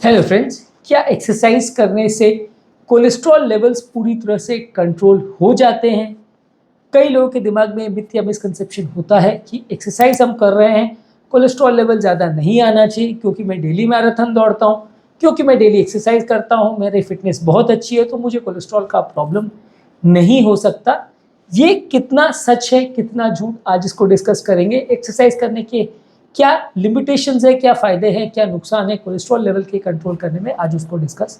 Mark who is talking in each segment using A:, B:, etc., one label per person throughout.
A: Hello friends, क्या exercise करने से कोलेस्ट्रॉल लेवल्स पूरी तरह से कंट्रोल हो जाते हैं? कई लोगों के दिमाग में मिथ या मिसकंसेप्शन होता है कि एक्सरसाइज हम कर रहे हैं, कोलेस्ट्रॉल लेवल ज़्यादा नहीं आना चाहिए क्योंकि मैं डेली मैराथन दौड़ता हूँ, क्योंकि मैं डेली एक्सरसाइज करता हूँ, मेरी फिटनेस बहुत अच्छी है तो मुझे कोलेस्ट्रॉल का प्रॉब्लम नहीं हो सकता। ये कितना सच है, कितना झूठ, आज इसको डिस्कस करेंगे। एक्सरसाइज करने के क्या लिमिटेशंस है, क्या फ़ायदे हैं, क्या नुकसान है कोलेस्ट्रॉल लेवल के कंट्रोल करने में, आज उसको डिस्कस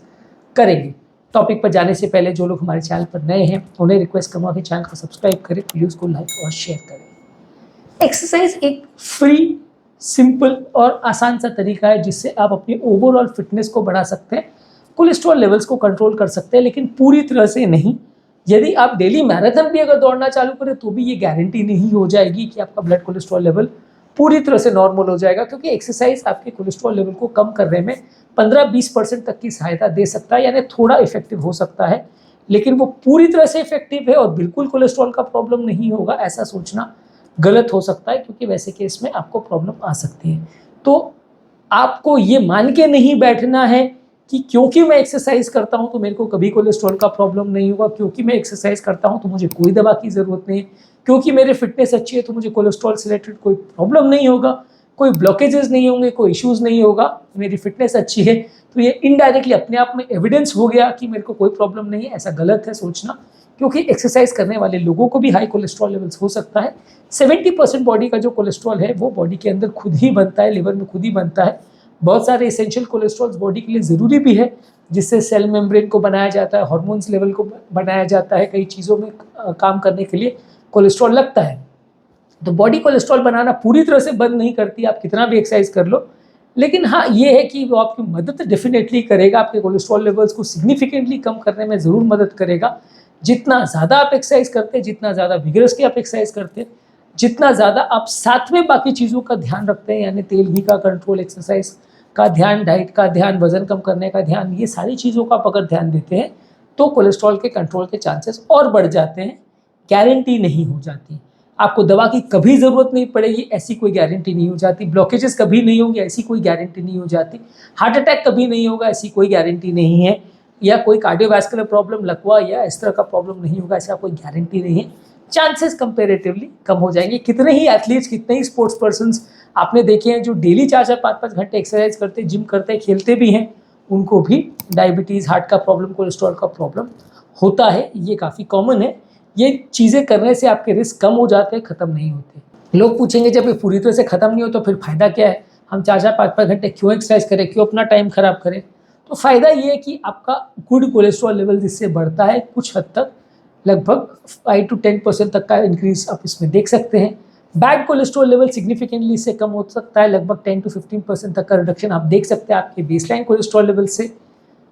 A: करेंगे। टॉपिक पर जाने से पहले जो लोग हमारे चैनल पर नए हैं उन्हें रिक्वेस्ट करूँगा कि चैनल को सब्सक्राइब करें, वीडियोस को लाइक और शेयर करें। एक्सरसाइज एक फ्री, सिंपल और आसान सा तरीका है जिससे आप अपनी ओवरऑल फिटनेस को बढ़ा सकते हैं, कोलेस्ट्रॉल लेवल्स को कंट्रोल कर सकते हैं, लेकिन पूरी तरह से नहीं। यदि आप डेली मैराथन भी अगर दौड़ना चालू करें तो भी ये गारंटी नहीं हो जाएगी कि आपका ब्लड कोलेस्ट्रॉल लेवल पूरी तरह से नॉर्मल हो जाएगा, क्योंकि एक्सरसाइज आपके कोलेस्ट्रॉल लेवल को कम करने में 15-20% तक की सहायता दे सकता है, यानी थोड़ा इफेक्टिव हो सकता है, लेकिन वो पूरी तरह से इफेक्टिव है और बिल्कुल कोलेस्ट्रॉल का प्रॉब्लम नहीं होगा ऐसा सोचना गलत हो सकता है, क्योंकि वैसे केस में आपको प्रॉब्लम आ सकती है। तो आपको ये मान के नहीं बैठना है कि क्योंकि मैं एक्सरसाइज करता हूँ तो मेरे को कभी कोलेस्ट्रॉल का प्रॉब्लम नहीं होगा, क्योंकि मैं एक्सरसाइज करता हूँ तो मुझे कोई दवा की ज़रूरत नहीं है, क्योंकि मेरी फिटनेस अच्छी है तो मुझे कोलेस्ट्रॉल से रिलेटेड कोई प्रॉब्लम नहीं होगा, कोई ब्लॉकेजेस नहीं होंगे, कोई इश्यूज नहीं होगा, मेरी फिटनेस अच्छी है। तो ये इनडायरेक्टली अपने आप में एविडेंस हो गया कि मेरे को कोई प्रॉब्लम नहीं है, ऐसा गलत है सोचना, क्योंकि एक्सरसाइज करने वाले लोगों को भी हाई कोलेस्ट्रॉल लेवल्स हो सकता है। 70% बॉडी का जो कोलेस्ट्रॉल है वो बॉडी के अंदर खुद ही बनता है, लिवर में खुद ही बनता है। बहुत सारे एसेंशियल कोलेस्ट्रॉल्स बॉडी के लिए ज़रूरी भी है, जिससे सेल मेम्ब्रेन को बनाया जाता है, हार्मोन्स लेवल को बनाया जाता है, कई चीज़ों में काम करने के लिए कोलेस्ट्रॉल लगता है। तो बॉडी कोलेस्ट्रॉल बनाना पूरी तरह से बंद नहीं करती, आप कितना भी एक्सरसाइज कर लो, लेकिन हाँ ये है कि वो आपकी मदद डेफिनेटली करेगा, आपके कोलेस्ट्रॉल लेवल्स को सिग्निफिकेंटली कम करने में ज़रूर मदद करेगा। जितना ज़्यादा आप एक्सरसाइज करते हैं, जितना ज़्यादा विगरसली आप एक्सरसाइज करते हैं, जितना ज़्यादा आप साथ में बाकी चीज़ों का ध्यान रखते हैं, यानी तेल घी का कंट्रोल, एक्सरसाइज का ध्यान, डाइट का ध्यान, वजन कम करने का ध्यान, ये सारी चीज़ों का आप अगर ध्यान देते हैं तो कोलेस्ट्रॉल के कंट्रोल के चांसेस और बढ़ जाते हैं। गारंटी नहीं हो जाती, आपको दवा की कभी ज़रूरत नहीं पड़ेगी ऐसी कोई गारंटी नहीं हो जाती, ब्लॉकेजेस कभी नहीं होंगे ऐसी कोई गारंटी नहीं हो जाती, हार्ट अटैक कभी नहीं होगा ऐसी कोई गारंटी नहीं है, या कोई कार्डियोवैस्कुलर प्रॉब्लम, लकवा या इस तरह का प्रॉब्लम नहीं होगा ऐसा कोई गारंटी नहीं है। चांसेस कंपेरेटिवली कम हो जाएंगे। कितने ही एथलीट्स, कितने ही स्पोर्ट्स पर्सन्स आपने देखे हैं जो डेली 4-4, 5-5 घंटे एक्सरसाइज करते, जिम करते, खेलते भी हैं, उनको भी डायबिटीज़, हार्ट का प्रॉब्लम, कोलेस्ट्रॉल का प्रॉब्लम होता है। ये काफ़ी कॉमन है। ये चीज़ें करने से आपके रिस्क कम हो जाते हैं, ख़त्म नहीं होते। लोग पूछेंगे जब ये पूरी तरह से ख़त्म नहीं हो तो फिर फ़ायदा क्या है, हम 4-4, 5-5 घंटे क्यों एक्सरसाइज करें, क्यों अपना टाइम ख़राब करें? तो फ़ायदा ये है कि आपका गुड कोलेस्ट्रॉल लेवल जिससे बढ़ता है कुछ हद तक, लगभग 5 to 10% तक का इंक्रीज आप इसमें देख सकते हैं। बैड कोलेस्ट्रॉल लेवल सिग्निफिकेंटली इससे कम हो सकता है, लगभग 10 to 15% तक का रिडक्शन आप देख सकते हैं आपके बेसलाइन कोलेस्ट्रॉल लेवल से।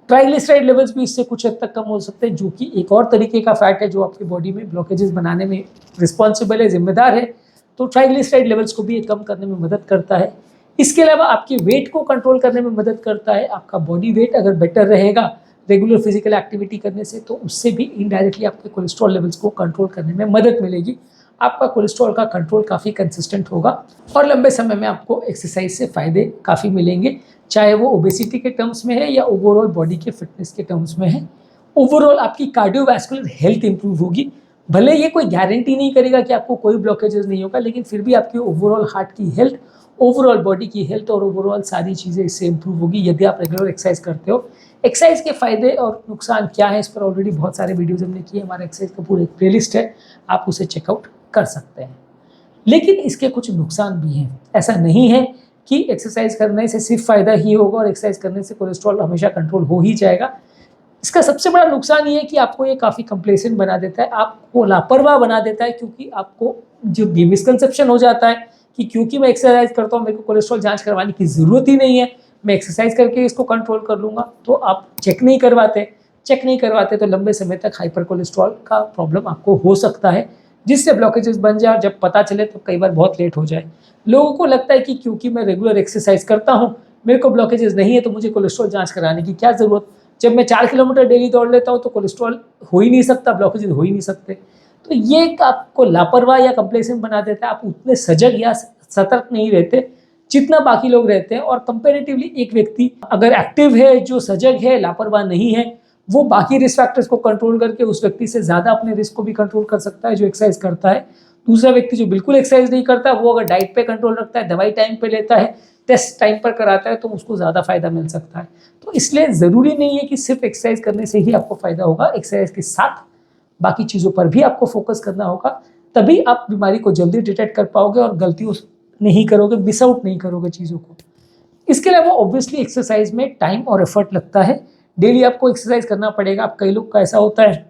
A: ट्राइग्लिसराइड लेवल्स भी इससे कुछ हद तक कम हो सकते हैं, जो कि एक और तरीके का फैट है जो आपकी बॉडी में ब्लॉकेजेस बनाने में रिस्पॉन्सिबल है, जिम्मेदार है। तो ट्राइग्लिसराइड लेवल्स को भी ये कम करने में मदद करता है। इसके अलावा आपके वेट को कंट्रोल करने में मदद करता है। आपका बॉडी वेट अगर बेटर रहेगा रेगुलर फिजिकल एक्टिविटी करने से, तो उससे भी इनडायरेक्टली आपके कोलेस्ट्रॉल लेवल्स को कंट्रोल करने में मदद मिलेगी। आपका कोलेस्ट्रॉल का कंट्रोल काफ़ी कंसिस्टेंट होगा और लंबे समय में आपको एक्सरसाइज से फ़ायदे काफ़ी मिलेंगे, चाहे वो ओबेसिटी के टर्म्स में है या ओवरऑल बॉडी के फिटनेस के टर्म्स में है। ओवरऑल आपकी कार्डियोवैस्कुलर हेल्थ इंप्रूव होगी। भले ये कोई गारंटी नहीं करेगा कि आपको कोई ब्लॉकेजेस नहीं होगा, लेकिन फिर भी आपकी ओवरऑल हार्ट की हेल्थ, ओवरऑल बॉडी की हेल्थ और ओवरऑल सारी चीज़ें इससे इंप्रूव होगी यदि आप रेगुलर एक्सरसाइज करते हो। एक्सरसाइज के फ़ायदे और नुकसान क्या है, इस पर ऑलरेडी बहुत सारे वीडियोज़ हमने किए, हमारा एक्सरसाइज का पूरा एक प्लेलिस्ट है, आप उसे चेकआउट कर सकते हैं। लेकिन इसके कुछ नुकसान भी हैं। ऐसा नहीं है कि एक्सरसाइज करने से सिर्फ फ़ायदा ही होगा और एक्सरसाइज करने से कोलेस्ट्रॉल हमेशा कंट्रोल हो ही जाएगा। इसका सबसे बड़ा नुकसान ये है कि आपको ये काफ़ी कंप्लेसेंट बना देता है, आपको लापरवाह बना देता है, क्योंकि आपको जो मिसकंसेप्शन हो जाता है कि क्योंकि मैं एक्सरसाइज करता हूँ मेरे को कोलेस्ट्रॉल जांच करवाने की ज़रूरत ही नहीं है, मैं एक्सरसाइज करके इसको कंट्रोल कर लूँगा। तो आप चेक नहीं करवाते तो लंबे समय तक हाइपर कोलेस्ट्रॉल का प्रॉब्लम आपको हो सकता है, जिससे ब्लॉकेजेस बन जाए और जब पता चले तो कई बार बहुत लेट हो जाए। लोगों को लगता है कि क्योंकि मैं रेगुलर एक्सरसाइज करता हूँ मेरे को ब्लॉकेजेस नहीं है तो मुझे कोलेस्ट्रॉल जांच कराने की क्या ज़रूरत, जब मैं 4 किलोमीटर डेली दौड़ लेता हूँ तो कोलेस्ट्रॉल हो ही नहीं सकता, ब्लॉकेजेस हो ही नहीं सकते। तो ये आपको लापरवाह या कंप्लेसेंट बना देता है, आप उतने सजग या सतर्क नहीं रहते जितना बाकी लोग रहते हैं। और कंपेरेटिवली एक व्यक्ति अगर एक्टिव है, जो सजग है, लापरवाह नहीं है, वो बाकी रिस्क फैक्टर्स को कंट्रोल करके उस व्यक्ति से ज़्यादा अपने रिस्क को भी कंट्रोल कर सकता है जो एक्सरसाइज करता है। दूसरा व्यक्ति जो बिल्कुल एक्सरसाइज नहीं करता, वो अगर डाइट पे कंट्रोल रखता है, दवाई टाइम पे लेता है, टेस्ट टाइम पर कराता है, तो उसको ज़्यादा फायदा मिल सकता है। तो इसलिए ज़रूरी नहीं है कि सिर्फ एक्सरसाइज करने से ही आपको फायदा होगा। एक्सरसाइज के साथ बाकी चीज़ों पर भी आपको फोकस करना होगा, तभी आप बीमारी को जल्दी डिटेक्ट कर पाओगे और गलतियों नहीं करोगे, मिस आउट नहीं करोगे चीज़ों को। इसके अलावा ऑब्वियसली एक्सरसाइज में टाइम और एफर्ट लगता है। डेली आपको एक्सरसाइज करना पड़ेगा। अब कई लोग का ऐसा होता है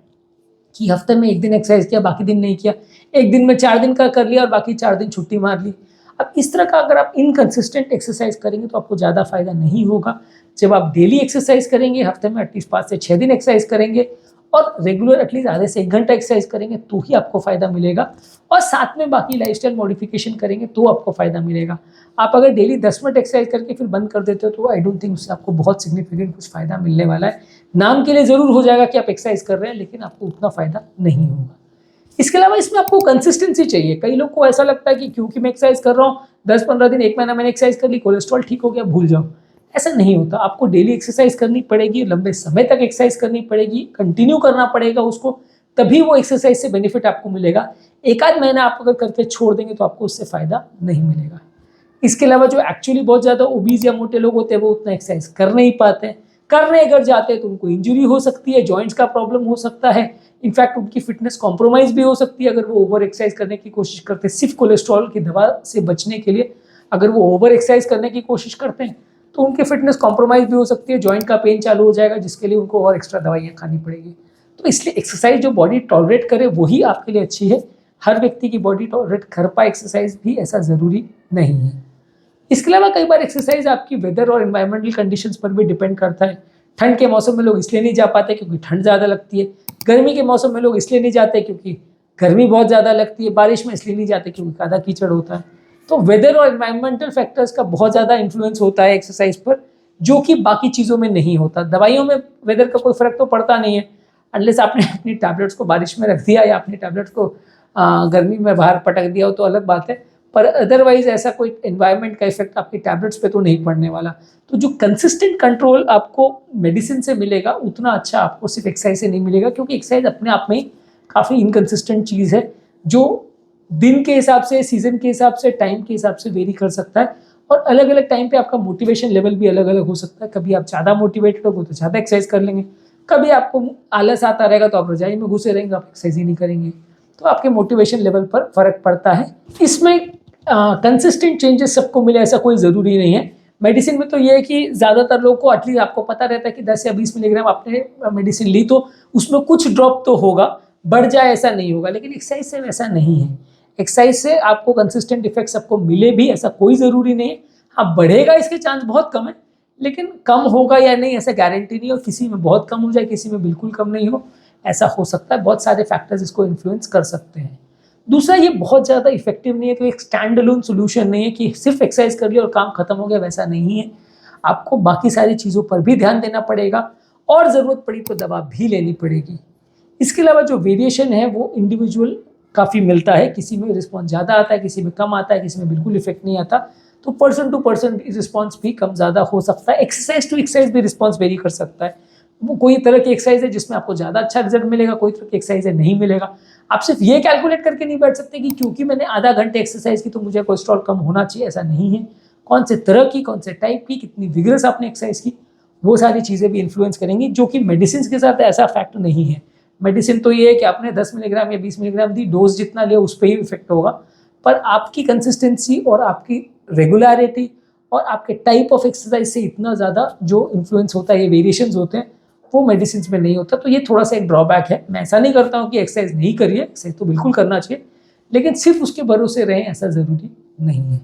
A: कि हफ्ते में एक दिन एक्सरसाइज किया, बाकी दिन नहीं किया, एक दिन में 4 दिन का कर लिया और बाकी 4 दिन छुट्टी मार ली। अब इस तरह का अगर आप इनकंसिस्टेंट एक्सरसाइज करेंगे तो आपको ज़्यादा फायदा नहीं होगा। जब आप डेली एक्सरसाइज करेंगे, हफ्ते में एटलीस्ट 5 से 6 दिन एक्सरसाइज करेंगे और रेगुलर एटलीस्ट आधे से 1 घंटा एक्सरसाइज करेंगे, तो ही आपको फायदा मिलेगा। और साथ में बाकी लाइफस्टाइल मॉडिफिकेशन करेंगे तो आपको फायदा मिलेगा। आप अगर डेली 10 मिनट एक्सरसाइज करके फिर बंद कर देते हो तो आई डोंट थिंक उससे आपको बहुत सिग्निफिकेंट कुछ फायदा मिलने वाला है। नाम के लिए जरूर हो जाएगा कि आप एक्सरसाइज कर रहे हैं, लेकिन आपको उतना फायदा नहीं होगा। इसके अलावा इसमें आपको कंसिस्टेंसी चाहिए। कई लोग को ऐसा लगता है कि क्योंकि मैं एक्सरसाइज कर रहा हूँ, 10-15 दिन, 1 महीना मैंने एक्सरसाइज कर ली, कोलेस्ट्रॉल ठीक हो गया, भूल जाओ। ऐसा नहीं होता। आपको डेली एक्सरसाइज करनी पड़ेगी, लंबे समय तक एक्सरसाइज करनी पड़ेगी, कंटिन्यू करना पड़ेगा उसको, तभी वो एक्सरसाइज से बेनिफिट आपको मिलेगा। एक आध महीना आप अगर करके छोड़ देंगे तो आपको उससे फायदा नहीं मिलेगा। इसके अलावा जो एक्चुअली बहुत ज़्यादा ओबीज या मोटे लोग होते हैं, वो उतना एक्सरसाइज कर नहीं पाते हैं। करने अगर जाते हैं तो उनको इंजरी हो सकती है, जॉइंट्स का प्रॉब्लम हो सकता है, इनफैक्ट उनकी फिटनेस कॉम्प्रोमाइज भी हो सकती है अगर वो ओवर एक्सरसाइज करने की कोशिश करते हैं सिर्फ कोलेस्ट्रॉल की दवा से बचने के लिए। अगर वो ओवर एक्सरसाइज करने की कोशिश करते हैं तो उनकी फिटनेस कॉम्प्रोमाइज भी हो सकती है, जॉइंट का पेन चालू हो जाएगा, जिसके लिए उनको और एक्स्ट्रा दवाइयाँ खानी पड़ेगी। तो इसलिए एक्सरसाइज जो बॉडी टॉलरेट करे वही आपके लिए अच्छी है। हर व्यक्ति की बॉडी टॉलरेट कर पाए एक्सरसाइज भी ऐसा ज़रूरी नहीं है। इसके अलावा कई बार एक्सरसाइज आपकी वेदर और एनवायरमेंटल कंडीशंस पर भी डिपेंड करता है। ठंड के मौसम में लोग इसलिए नहीं जा पाते क्योंकि ठंड ज़्यादा लगती है, गर्मी के मौसम में लोग इसलिए नहीं जाते क्योंकि गर्मी बहुत ज़्यादा लगती है, बारिश में इसलिए नहीं जाते क्योंकि ज़्यादा कीचड़ होता है। तो वेदर और एनवायरमेंटल फैक्टर्स का बहुत ज़्यादा इन्फ्लुएंस होता है एक्सरसाइज पर, जो कि बाकी चीज़ों में नहीं होता। दवाइयों में वेदर का कोई फर्क तो पड़ता नहीं है, अनलेस आपने अपनी टैबलेट्स को बारिश में रख दिया या अपनी टैबलेट्स को गर्मी में बाहर पटक दिया हो तो अलग बात है, पर अदरवाइज ऐसा कोई एनवायरनमेंट का इफेक्ट आपकी टैबलेट्स पे तो नहीं पड़ने वाला। तो जो कंसिस्टेंट कंट्रोल आपको मेडिसिन से मिलेगा उतना अच्छा आपको सिर्फ एक्सरसाइज से नहीं मिलेगा, क्योंकि एक्सरसाइज अपने आप में काफ़ी इनकंसिस्टेंट चीज़ है जो दिन के हिसाब से, सीजन के हिसाब से, टाइम के हिसाब से वेरी कर सकता है। और अलग अलग टाइम पे आपका मोटिवेशन लेवल भी अलग अलग हो सकता है। कभी आप ज़्यादा मोटिवेटेड हो तो ज़्यादा एक्सरसाइज कर लेंगे, कभी आपको आलस आता रहेगा तो आप रजाई में घुसे रहेंगे, आप एक्सरसाइज ही नहीं करेंगे। तो आपके मोटिवेशन लेवल पर फर्क पड़ता है। इसमें कंसिस्टेंट चेंजेस सबको मिले ऐसा कोई ज़रूरी नहीं है। मेडिसिन में तो ये है कि ज़्यादातर लोगों को एटलीस्ट आपको पता रहता है कि 10 या 20 मिलीग्राम आपने मेडिसिन ली तो उसमें कुछ ड्रॉप तो होगा, बढ़ जाए ऐसा नहीं होगा। लेकिन एक्सरसाइज से वैसा नहीं है। एक्सरसाइज से आपको कंसिस्टेंट इफेक्ट सबको मिले भी ऐसा कोई ज़रूरी नहीं है। हाँ, बढ़ेगा इसके चांस बहुत कम है, लेकिन कम होगा या नहीं ऐसा गारंटी नहीं। और किसी में बहुत कम हो जाए, किसी में बिल्कुल कम नहीं हो, ऐसा हो सकता है। बहुत सारे फैक्टर्स इसको इन्फ्लुएंस कर सकते हैं। दूसरा, ये बहुत ज़्यादा इफेक्टिव नहीं है, तो एक स्टैंड अलोन सोल्यूशन नहीं है कि सिर्फ एक्सरसाइज कर लिया और काम खत्म हो गया, वैसा नहीं है। आपको बाकी सारी चीज़ों पर भी ध्यान देना पड़ेगा और ज़रूरत पड़ी तो दवा भी लेनी पड़ेगी। इसके अलावा जो वेरिएशन है वो इंडिविजुअल काफ़ी मिलता है। किसी में रिस्पॉन्स ज़्यादा आता है, किसी में कम आता है, किसी में बिल्कुल इफेक्ट नहीं आता। तो पर्सन टू पर्सन रिस्पॉन्स भी कम ज़्यादा हो सकता है। एक्सरसाइज टू एक्सरसाइज भी रिस्पॉन्स वेरी कर सकता है। वो कोई तरह की एक्सरसाइज है जिसमें आपको ज़्यादा अच्छा रिजल्ट मिलेगा, कोई तरह की एक्सरसाइज है नहीं मिलेगा। आप सिर्फ ये कैलकुलेट करके नहीं बैठ सकते कि क्योंकि मैंने आधा घंटे एक्सरसाइज की तो मुझे कोलेस्ट्रॉल कम होना चाहिए, ऐसा नहीं है। कौन से तरह की, कौन से टाइप की, कितनी विगरस आपने एक्सरसाइज की, वो सारी चीज़ें भी इन्फ्लुएंस करेंगी, जो कि मेडिसिन के साथ ऐसा फैक्ट नहीं है। मेडिसिन तो ये है कि आपने 10 मिलीग्राम या 20 मिलीग्राम दी, डोज जितना लिया उस पर ही इफेक्ट होगा। पर आपकी कंसिस्टेंसी और आपकी रेगुलरिटी और आपके टाइप ऑफ एक्सरसाइज से इतना ज़्यादा जो इन्फ्लुएंस होता है, ये वेरिएशंस होते हैं, वो मेडिसिन में नहीं होता। तो ये थोड़ा सा एक ड्रॉबैक है। मैं ऐसा नहीं करता हूँ कि एक्सरसाइज नहीं करिए, एक्सरसाइज तो बिल्कुल करना चाहिए, लेकिन सिर्फ उसके भरोसे रहें ऐसा ज़रूरी नहीं है।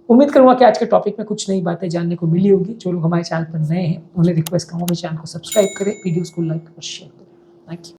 A: उम्मीद करूँगा कि आज के टॉपिक में कुछ नई बातें जानने को मिली होगी। जो लोग हमारे चैनल पर नए हैं उन्हें रिक्वेस्ट करूँगा कि चैनल को सब्सक्राइब करें, वीडियोज़ को लाइक और शेयर करें। Thank you.